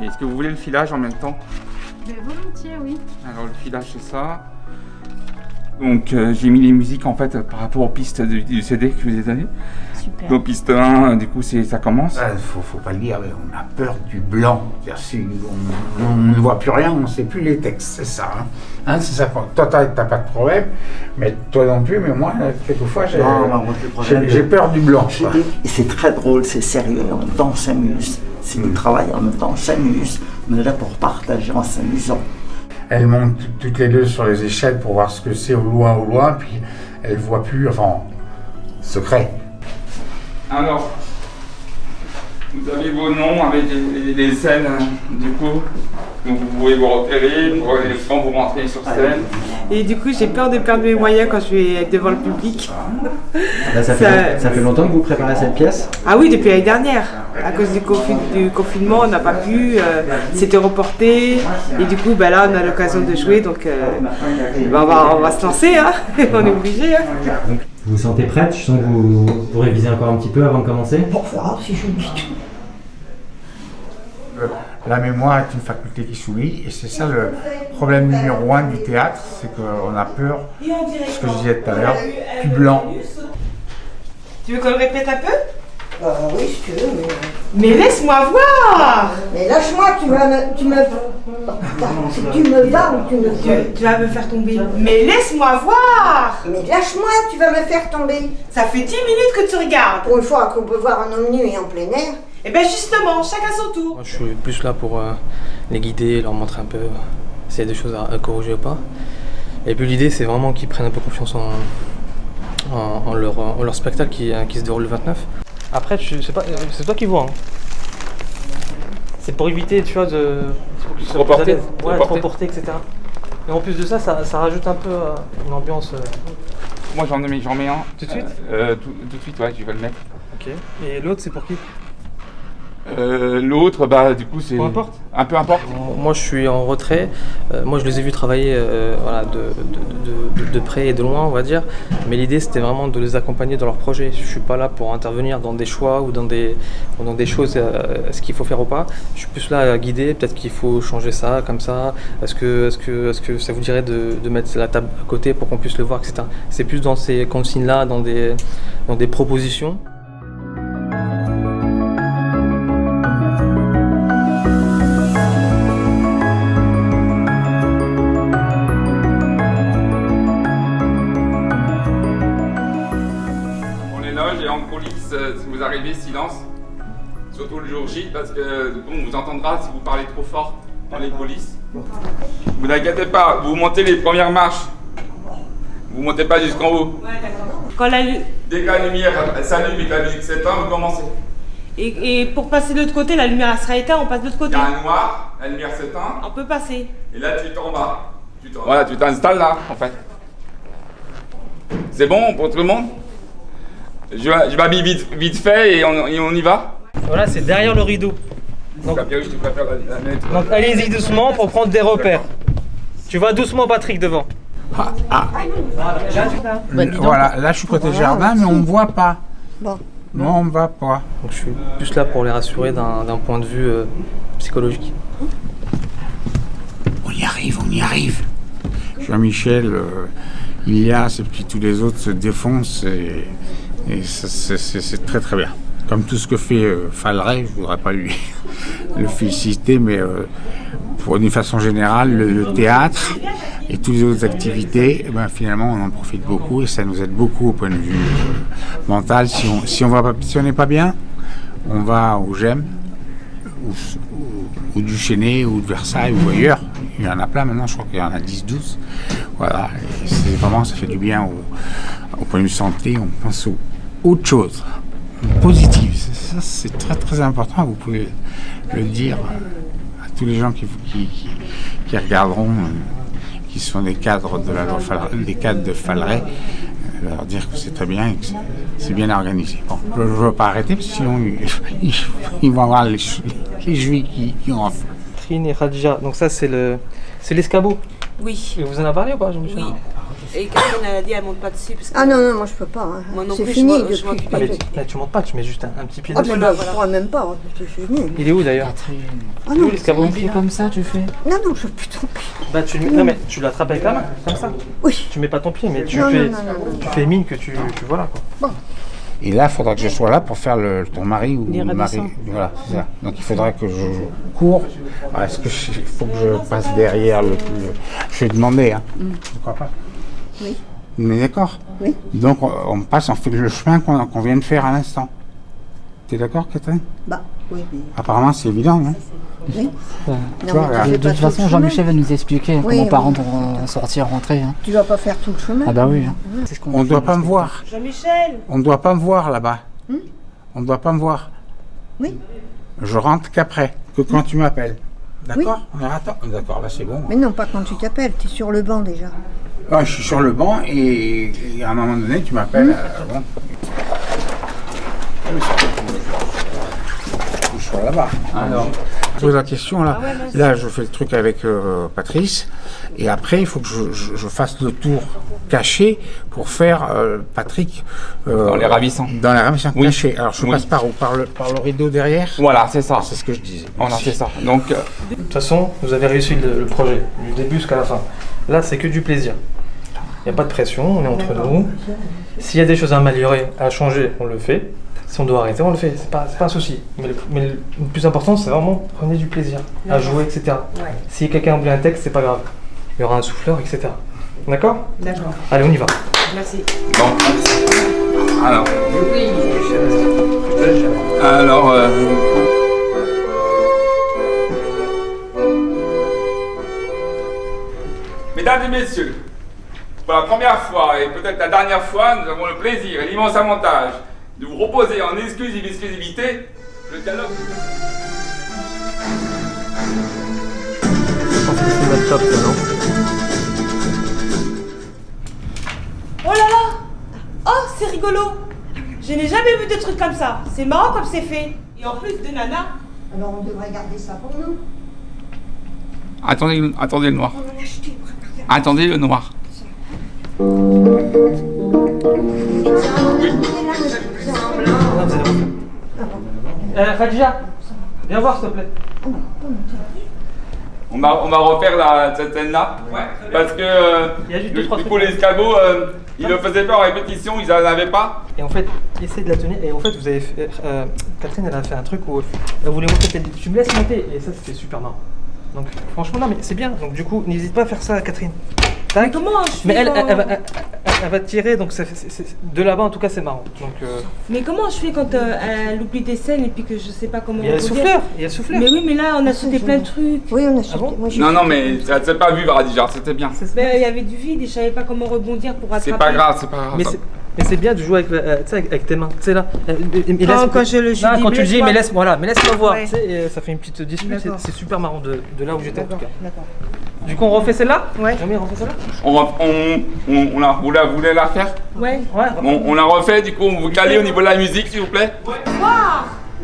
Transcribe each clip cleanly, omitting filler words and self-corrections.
Est-ce que vous voulez le filage en même temps? Volontiers, oui. Alors le filage c'est ça. Donc j'ai mis les musiques en fait par rapport aux pistes du CD que je vous ai donné. Super. Donc piste 1, du coup ça commence. Faut pas le dire, mais on a peur du blanc. On ne voit plus rien, on ne sait plus les textes, c'est ça. C'est ça. Toi, t'as pas de problème, mais toi non plus, mais moi, quelquefois, j'ai peur du blanc. C'est très drôle, c'est sérieux, et en même temps on s'amuse. C'est du travail, en même temps on s'amuse. On est là pour partager en s'amusant. Elles montent toutes les deux sur les échelles pour voir ce que c'est au loin, puis elles ne voient plus, enfin, secret. Alors, vous avez vos noms avec les scènes du coup, donc vous pouvez vous repérer quand vous rentrez sur scène. Et du coup, j'ai peur de perdre mes moyens quand je vais être devant le public. Là, ça fait longtemps que vous préparez cette pièce? Ah oui, depuis l'année dernière. À cause du confinement, on n'a pas pu, c'était reporté. Et du coup, là, on a l'occasion de jouer, donc on va se lancer, hein. On est obligé. Hein. Donc, vous vous sentez prête? Je sens que vous révisez encore un petit peu avant de commencer. Pour voir si je dis tout. La mémoire est une faculté qui s'oublie, et c'est ça le problème numéro 1 du théâtre, c'est qu'on a peur, ce que je disais tout à l'heure, du blanc. Tu veux qu'on le répète un peu? Oui, si tu veux, mais laisse-moi voir! Mais lâche-moi, tu me vas ou tu me Tu vas me faire tomber. Mais laisse-moi voir! Mais lâche-moi, tu vas me faire tomber. Ça fait 10 minutes que tu regardes. Pour une fois qu'on peut voir un homme nu et en plein air. Et bien justement, chacun son tour. Moi, je suis plus là pour les guider, leur montrer un peu s'il y a des choses à corriger ou pas. Et puis l'idée, c'est vraiment qu'ils prennent un peu confiance en leur spectacle qui se déroule le 29. Après, c'est toi qui vois. Hein. C'est pour éviter, tu vois, de se reporter, etc. Et en plus de ça, ça rajoute un peu une ambiance. Moi j'en mets un. Tout de suite tout de suite, ouais, je vais le mettre. Ok. Et l'autre, c'est pour qui? L'autre, du coup, c'est un peu importe. Moi, je suis en retrait. Moi, je les ai vus travailler de près et de loin, on va dire. Mais l'idée, c'était vraiment de les accompagner dans leur projet. Je suis pas là pour intervenir dans des choix ou dans des choses, ce qu'il faut faire ou pas. Je suis plus là à guider. Peut-être qu'il faut changer ça, comme ça. Est-ce que ça vous dirait de mettre la table à côté pour qu'on puisse le voir, etc. C'est plus dans ces consignes-là, dans des propositions. Et en coulisses, si vous arrivez, silence, surtout le jour J, parce que on vous entendra si vous parlez trop fort dans les coulisses. Vous inquiétez pas, vous montez les premières marches, vous montez pas jusqu'en haut. Ouais, d'accord. Dès que la lumière s'allume et que la musique s'éteint, vous commencez. Et pour passer de l'autre côté, la lumière sera éteinte, on passe de l'autre côté. Il y a un noir, la lumière s'éteint. On peut passer. Et là, tu t'en vas. Voilà, tu t'installes là, en fait. C'est bon pour tout le monde? Je m'habille vite fait et on y va. Voilà, c'est derrière le rideau. Donc allez-y doucement pour prendre des repères. Tu vas doucement, Patrick, devant. Voilà, là je suis côté jardin, mais on me voit pas. Bon. Non, on me voit pas. Donc je suis plus là pour les rassurer d'un point de vue psychologique. On y arrive. Jean-Michel, Ilias et puis tous les autres se défoncent et c'est très très bien. Comme tout ce que fait Falleret, je voudrais pas lui le féliciter, mais d'une façon générale, le théâtre et toutes les autres activités, finalement on en profite beaucoup et ça nous aide beaucoup au point de vue mental. Si on n'est pas bien, on va au GEM ou du Chesnay ou de Versailles ou ailleurs. Il y en a plein maintenant, je crois qu'il y en a 10-12. Voilà, et ça fait du bien au point de vue santé, on pense aux autre chose, positive. Ça, c'est très très important. Vous pouvez le dire à tous les gens qui regarderont, qui sont des cadres de la loi des cadres de Falleret, leur dire que c'est très bien et que c'est bien organisé. Bon, je ne veux pas arrêter parce que sinon ils vont avoir les juifs qui ont faim. Trine et Khadija, donc ça c'est l'escabeau. Oui. Et vous en avez parlé ou pas, Jean-Michel? Oui. Et Catherine, elle a dit, elle monte pas dessus. Parce que... Ah non, non, moi je peux pas. Hein. Moi non C'est plus, fini je depuis. m'occupe Ah, mais tu montes pas, tu mets juste un petit pied Ah dessus. ben là, je pourrais même pas. Hein. Je suis venue. Il est où d'ailleurs Ah Il est non, où l'escabeau Comme ça, tu fais. non, non, je peux plus tomber. Bah tu le mets, non mais tu l'attrapes avec la main, comme ça. Oui. Tu mets pas ton pied, mais tu Non, fais, non, non, non, tu fais mine que tu voilà quoi. Et là, il faudra que je sois là pour faire ton mari ou Les le mari. ravissants. Voilà, c'est ça. Donc il faudrait que je cours. Est-ce qu'il faut que je passe derrière le... Je vais demander, hein. Tu crois pas? Oui. On est d'accord? Oui. Donc on passe, on fait le chemin qu'on vient de faire à l'instant. T'es d'accord, Catherine? Bah, oui, mais. Apparemment, c'est évident, non? Oui. Tu Non, vois, mais tu fais De pas toute tout le façon, chemin. Jean-Michel va nous expliquer Oui, comment oui. par an pour sortir, rentrer. Hein. Tu vas pas faire tout le chemin. Ah bah oui. Hein. C'est ce qu'on On ne fait, doit pas me c'est- voir. Jean-Michel. On ne doit pas me voir là-bas. Hmm? On ne doit pas me voir. Oui. Je rentre qu'après, que quand tu m'appelles. D'accord? Attends. D'accord, là c'est bon. Mais non, pas quand tu t'appelles, tu es sur le banc déjà. Ah, je suis sur le banc et à un moment donné, tu m'appelles. Bon. Je suis là-bas. Alors, je pose la question là. Là, je fais le truc avec Patrice et après, il faut que je fasse le tour caché pour faire Patrick Dans les ravissants. Dans les ravissants Oui. cachés. Alors, je Oui. passe par où? Par le rideau derrière. Voilà, c'est ça. C'est ce que je disais. On a fait ça. Donc, De toute façon, vous avez réussi le projet, du début jusqu'à la fin. Là, c'est que du plaisir. Il n'y a pas de pression, on est entre nous. S'il y a des choses à améliorer, à changer, on le fait. Si on doit arrêter, on le fait. C'est pas un souci. Mais le plus important, c'est vraiment prenez du plaisir à jouer, etc. Ouais. Si quelqu'un oublie un texte, c'est pas grave. Il y aura un souffleur, etc. D'accord? D'accord. Allez, on y va. Merci. bon. Alors, mesdames et messieurs, pour la première fois et peut-être la dernière fois, nous avons le plaisir et l'immense avantage de vous proposer en exclusivité le dialogue. Je pense que c'est notre top, ça, non? Oh là là. Oh, c'est rigolo. Je n'ai jamais vu de trucs comme ça. C'est marrant comme c'est fait. Et en plus de nana. Alors on devrait garder ça pour nous. Attendez le noir. Attendez le noir. Non, vous allez refaire. Khadija, viens voir s'il te plaît. On va refaire cette scène-là. Parce que Il y a juste deux, trois du coup, trucs. les escabeaux, ils le faisaient pas en répétition, ils n'en avaient pas. Et en fait, essayez de la tenir. Et en fait, vous avez fait, Catherine, elle a fait un truc où elle voulait monter. Tu me laisses monter. Et ça, c'était super marrant. Donc, franchement, non, mais c'est bien. Donc, du coup, n'hésite pas à faire ça, Catherine. Tac. Mais comment je fais Mais quand... elle va tirer. Donc, de là-bas, en tout cas, c'est marrant. Donc, Mais comment je fais quand elle oublie des scènes et puis que je sais pas comment... il y a le rebondir souffleur. Il y a le souffleur. Mais oui, mais là, on a sauté plein de trucs. Oui, on a sauté. bon Moi, j'ai Non, non, sauté. mais ça s'est pas vu, Varadija, c'était bien. Mais il y avait du vide et je savais pas comment rebondir pour rattraper. C'est pas grave, c'est pas grave. Mais c'est bien de jouer avec, tu sais, avec tes mains. Tu sais là. Quand je le dis, Non, quand tu le dis, mais laisse-moi. laisse-moi voir. Ouais. Tu sais, et ça fait une petite dispute. D'accord. C'est super marrant de là où j'étais en tout cas. D'accord. Du coup, on refait celle-là? Ouais. Jamais on refait celle-là? Vous voulez la refaire? Ouais. Ouais. On la refait, du coup, on vous calez au niveau de la musique, s'il vous plaît.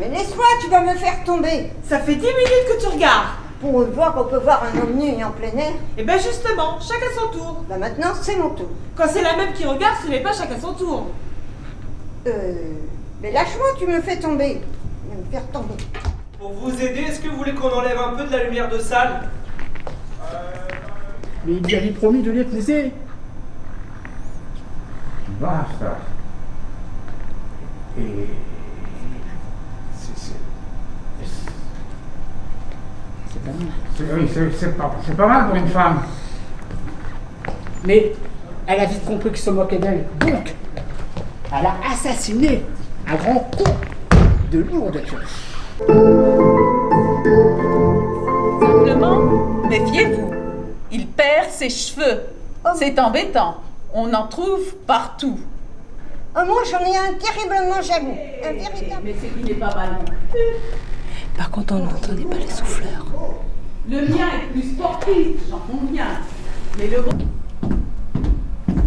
Mais laisse-moi, tu vas me faire tomber. Ça fait 10 minutes que tu regardes. Pour voir qu'on peut voir un homme nu et en plein air. Et ben justement, chacun son tour. Bah maintenant, c'est mon tour. Quand c'est la même qui regarde, ce n'est pas chacun son tour. Mais lâche-moi, tu me fais tomber. Tu vas me faire tomber. Pour vous aider, est-ce que vous voulez qu'on enlève un peu de la lumière de salle? Mais il lui avait promis de l'épouser. Basta. Et C'est pas mal. c'est pas mal pour une femme. Mais elle a vite compris qu'il se moquait d'elle. Donc, elle a assassiné un grand coup de lourde pioche. Simplement, méfiez-vous. Il perd ses cheveux. C'est embêtant. On en trouve partout. Oh, moi, j'en ai un terriblement jaloux. Un véritable. Mais c'est qu'il n'est pas mal. Par contre, on n'entendait pas les souffleurs. Le mien est plus sportif, j'en conviens. Mais le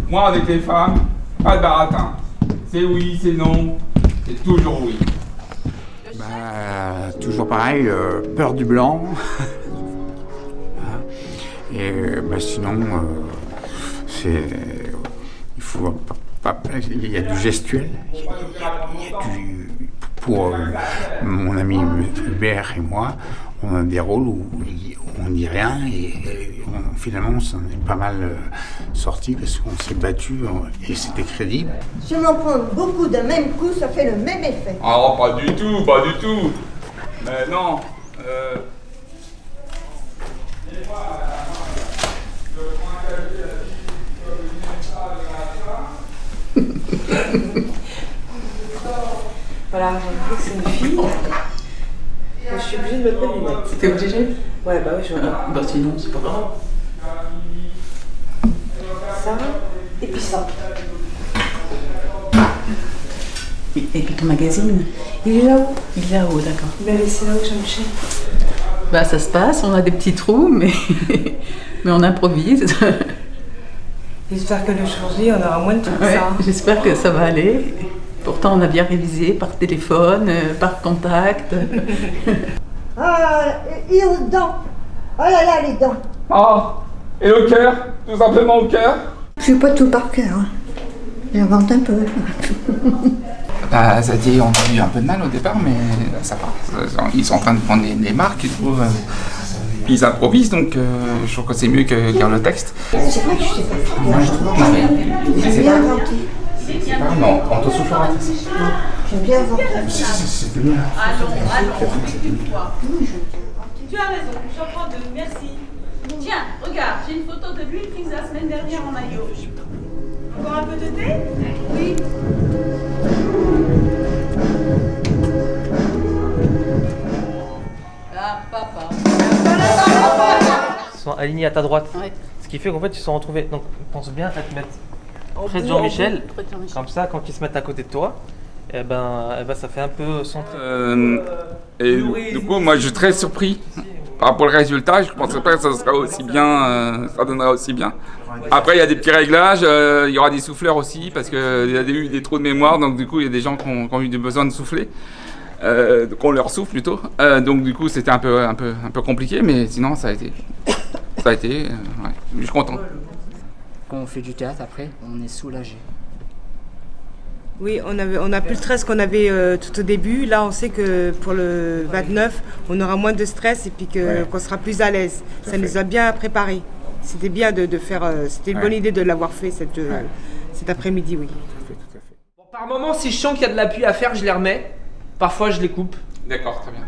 Moi, avec les femmes, pas de baratin. C'est oui, c'est non, c'est toujours oui. Toujours pareil, peur du blanc. Et sinon, c'est il y a du gestuel, il y a du... Pour mon ami Hubert et moi, on a des rôles où on dit rien et finalement on s'en est pas mal sorti parce qu'on s'est battu et c'était crédible. Si on en prend beaucoup d'un même coup, ça fait le même effet. Oh, pas du tout, pas du tout. Mais non. Voilà, j'ai compris que c'est une fille. Moi, je suis obligée de mettre mes lunettes. T'es obligé? Ouais, bah oui, je vois. Bah sinon, c'est pas grave. Ça, et puis ça. Et puis ton magazine? Il est là-haut. Il est là-haut, d'accord. Il m'a laissé là-haut, Jean-Michel. Bah ça se passe, on a des petits trous, mais, mais on improvise. J'espère que le jour-J, on aura moins de trucs que Ouais, ça. j'espère que ça va aller. Pourtant, on a bien révisé par téléphone, par contact. Ah, et aux dents. Oh là là, les dents. Ah, et au cœur, tout simplement au cœur. Je suis pas tout par cœur. Hein. J'invente un peu. Ça a dit, on a eu un peu de mal au départ, mais ça va. Ils sont en train de prendre des marques et tout. Puis ils improvisent, donc je trouve que c'est mieux que lire le texte. C'est vrai que je sais pas. Moi, je trouve que J'aime bien inventer. non, on te soufflera. J'aime bien inventer. C'est bien. Tu as raison, j'en prends deux, merci. Tiens, regarde, j'ai une photo de lui prise la semaine dernière en maillot. Encore un peu de thé? Oui. Ah, papa. Ils sont alignés à ta droite. Ouais. Ce qui fait qu'en fait, ils se sont retrouvés. Donc, pense bien à te mettre En près de bout, Jean-Michel. en bout, près de Jean-Michel. Comme ça, quand ils se mettent à côté de toi, eh ben, ça fait un peu centré. Et du coup, moi, je suis très surpris par rapport au résultat. Je ne pensais pas que ça sera aussi bien, ça donnerait aussi bien. Après, il y a des petits réglages. Il y aura des souffleurs aussi parce qu'il y a eu des trous de mémoire. Donc, du coup, il y a des gens qui ont eu besoin de souffler. Qu'on leur souffle plutôt. Donc, du coup, c'était un peu compliqué, mais sinon, ça a été. Ouais, je suis content. Quand on fait du théâtre, après, on est soulagé. Oui, on a plus le stress qu'on avait tout au début. Là, on sait que pour le 29, on aura moins de stress et puis qu'on sera plus à l'aise. Ça nous a bien préparé. C'était bien de faire. C'était une bonne idée de l'avoir fait cet après-midi, oui. Bon, par moment, si je sens qu'il y a de l'appui à faire, je les remets. Parfois, je les coupe. D'accord, très bien.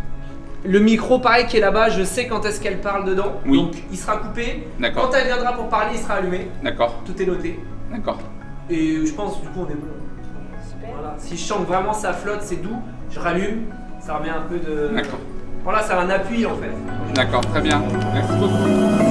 Le micro, pareil, qui est là-bas, je sais quand est-ce qu'elle parle dedans. Oui. Donc, il sera coupé. D'accord. Quand elle viendra pour parler, il sera allumé. D'accord. Tout est noté. D'accord. Et je pense, du coup, on est bon. Voilà. Si je sens que vraiment ça flotte, c'est doux, je rallume. Ça remet un peu de. D'accord. Voilà, ça a un appui en fait. D'accord, très bien. Merci beaucoup.